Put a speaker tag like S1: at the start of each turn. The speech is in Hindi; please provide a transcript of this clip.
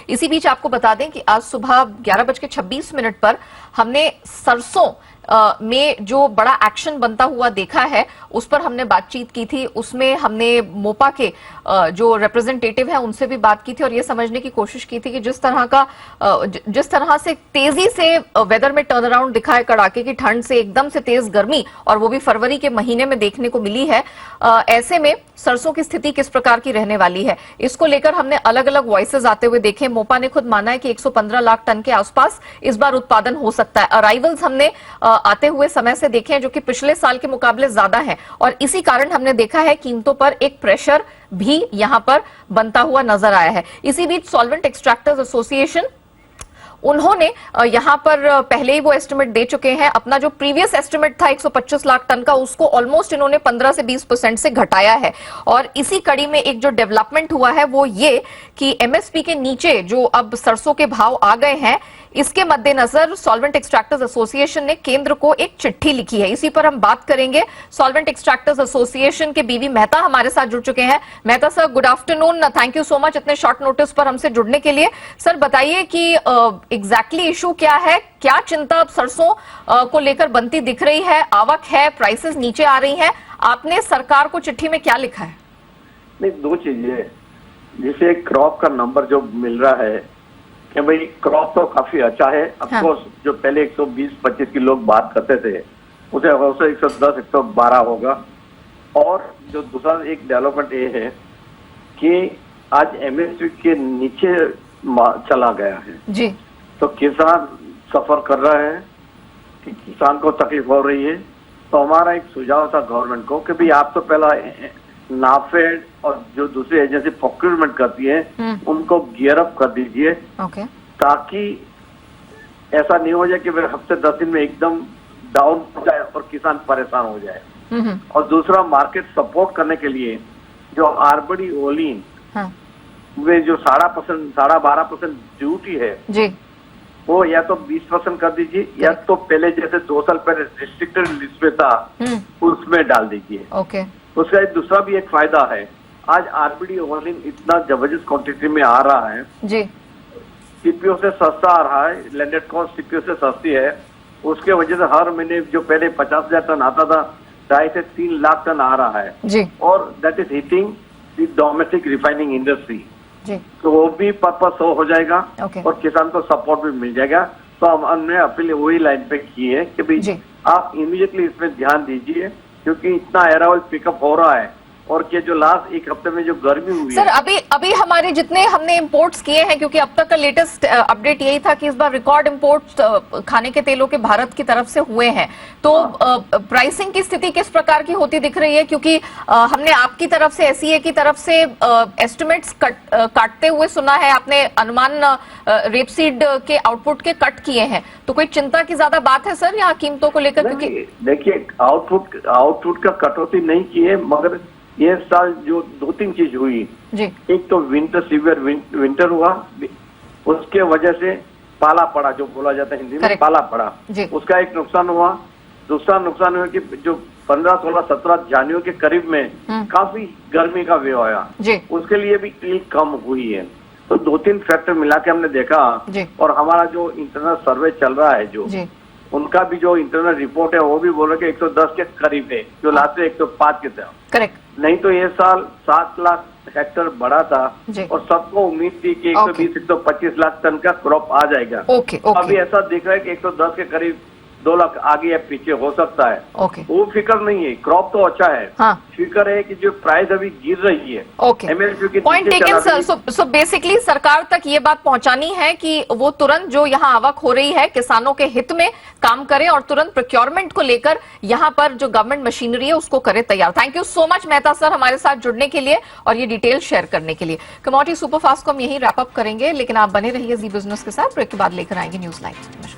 S1: इसी बीच आपको बता दें कि आज सुबह 11:26 पर हमने सरसों में जो बड़ा एक्शन बनता हुआ देखा है उस पर हमने बातचीत की थी। उसमें हमने मोपा के जो रिप्रेजेंटेटिव है उनसे भी बात की थी और ये समझने की कोशिश की थी कि जिस तरह से तेजी से वेदर में टर्न अराउंड दिखा है, कड़ाके की ठंड से एकदम से तेज गर्मी और वो भी फरवरी के महीने में देखने को मिली है, ऐसे में सरसों की स्थिति किस प्रकार की रहने वाली है, इसको लेकर हमने अलग अलग वॉइसेस आते हुए देखे। मोपा ने खुद माना है कि 115 लाख टन के आसपास इस बार उत्पादन हो सकता है। अराइवल्स हमने आते हुए समय से देखे हैं जो कि पिछले साल के मुकाबले ज्यादा है और इसी कारण हमने देखा है कीमतों पर एक प्रेशर भी यहां पर बनता हुआ नजर आया है। इसी बीच सॉल्वेंट एक्सट्रैक्टर्स एसोसिएशन उन्होंने यहां पर पहले ही वो एस्टिमेट दे चुके हैं। अपना जो प्रीवियस एस्टिमेट था 125 लाख टन का, उसको ऑलमोस्ट इन्होंने 15 से 20% से घटाया है। और इसी कड़ी में एक जो डेवलपमेंट हुआ है वो ये कि एमएसपी के नीचे जो अब सरसों के भाव आ गए हैं, इसके मद्देनजर सॉल्वेंट एक्सट्रैक्टर्स एसोसिएशन ने केंद्र को एक चिट्ठी लिखी है। इसी पर हम बात करेंगे। सॉल्वेंट एक्सट्रैक्टर्स एसोसिएशन के बीवी मेहता हमारे साथ जुड़ चुके हैं। Mehta sir, good afternoon, thank you so much इतने शॉर्ट नोटिस पर हमसे जुड़ने के लिए। सर बताइए कि एग्जैक्टली इशू क्या है, क्या चिंता अब सरसों को लेकर बनती दिख रही है, आवक है, प्राइसेस नीचे आ रही हैं, आपने सरकार को चिट्ठी में क्या लिखा है?
S2: नहीं, दो चीजें, जैसे क्रॉप का नंबर जो मिल रहा है कि भाई क्रॉप तो काफी अच्छा है। अफकोर्स जो पहले 120-25 की लोग बात करते थे उसे 110, 112 होगा। और जो दूसरा एक डेवलपमेंट ये है कि आज एमएसपी के नीचे चला गया है
S1: जी, तो
S2: किसान सफर कर रहा है, कि किसान को तकलीफ हो रही है। तो हमारा एक सुझाव था गवर्नमेंट को कि भाई आप तो पहला नाफेड और जो दूसरी एजेंसी प्रोक्योरमेंट करती है उनको गियर अप कर दीजिए, ताकि ऐसा नहीं हो जाए कि हफ्ते 10 दिन में एकदम डाउन हो जाए और किसान परेशान हो जाए। और दूसरा, मार्केट सपोर्ट करने के लिए जो आरबीडी ओलिन में जो 12.5% ड्यूटी है जी, वो या तो 20% कर दीजिए या तो पहले जैसे 2 साल पहले रिस्ट्रिक्टेड लिस्ट में था उसमें डाल दीजिए।
S1: ओके।
S2: उसका दूसरा भी एक फायदा है, आज आरबीडी ओलिन इतना जबरदस्त क्वांटिटी में आ रहा है जी, सीपीओ से सस्ता आ रहा है, लैंडेड कॉस्ट सीपीओ से सस्ती है। उसके वजह से हर महीने जो पहले 50,000 टन आता था 2.5 से 3 लाख टन आ रहा है जी, और that is hitting the domestic refining industry जी, तो वो भी पर्पस हो जाएगा और किसान को सपोर्ट भी मिल जाएगा। तो हमने अपील वही लाइन पे की है कि भाई आप इमीडिएटली इसमें ध्यान दीजिए, क्योंकि इतना एरावल पिकअप हो रहा है और कि जो लास्ट एक हफ्ते में जो गर्मी हुई
S1: सर
S2: है,
S1: अभी हमारे जितने हमने इंपोर्ट्स किए हैं, क्योंकि अब तक का लेटेस्ट अपडेट यही था कि इस बार रिकॉर्ड इंपोर्ट्स खाने के तेलों के भारत की तरफ से हुए हैं, तो प्राइसिंग की स्थिति किस प्रकार की होती दिख रही है? क्योंकि हमने आपकी तरफ से, एसईए की तरफ से एस्टिमेट्स काटते हुए सुना है, आपने अनुमान रेपसीड के आउटपुट के कट किए हैं, तो कोई चिंता की ज्यादा बात है सर यहाँ कीमतों को लेकर?
S2: क्योंकि देखिए आउटपुट का कटौती नहीं की है, मगर ये साल जो 2-3 चीज हुई जी, एक तो विंटर सीवियर विंटर हुआ, उसके वजह से पाला पड़ा, जो बोला जाता है हिंदी में पाला पड़ा, उसका एक नुकसान हुआ। दूसरा नुकसान हुआ कि जो 15, 16, 17 जनवरी के करीब में काफी गर्मी का वेव आया, उसके लिए भी ईल्ड कम हुई है। तो 2-3 फैक्टर मिला के हमने देखा, और हमारा जो इंटरनल सर्वे चल रहा है जो उनका भी जो इंटरनल रिपोर्ट है वो भी बोल रहे कि 110 के करीब है, जो लास्ट 105 के था। करेक्ट। नहीं तो ये साल 7 लाख हेक्टेयर बढ़ा था और सबको उम्मीद थी कि 120-125 लाख टन का क्रॉप आ जाएगा। अभी ऐसा दिख रहा है कि 110 के करीब 2 लाख आगे या पीछे हो सकता है। वो फिक्र नहीं है, क्रॉप तो अच्छा है। हाँ। फिक्र है कि जो प्राइस अभी गिर रही है।
S1: Point taken sir. So basically सरकार तक ये बात पहुंचानी है कि वो तुरंत जो यहाँ आवक हो रही है किसानों के हित में काम करे और तुरंत प्रोक्योरमेंट को लेकर यहाँ पर जो गवर्नमेंट मशीनरी है उसको करे तैयार। Thank you so much Mehta sir हमारे साथ जुड़ने के लिए और ये डिटेल शेयर करने के लिए। कमोडिटी सुपरफास्ट को हम यही रैप अप करेंगे, लेकिन आप बने रहिए जी बिजनेस के साथ। ब्रेक के बाद लेकर आएंगे न्यूज लाइव।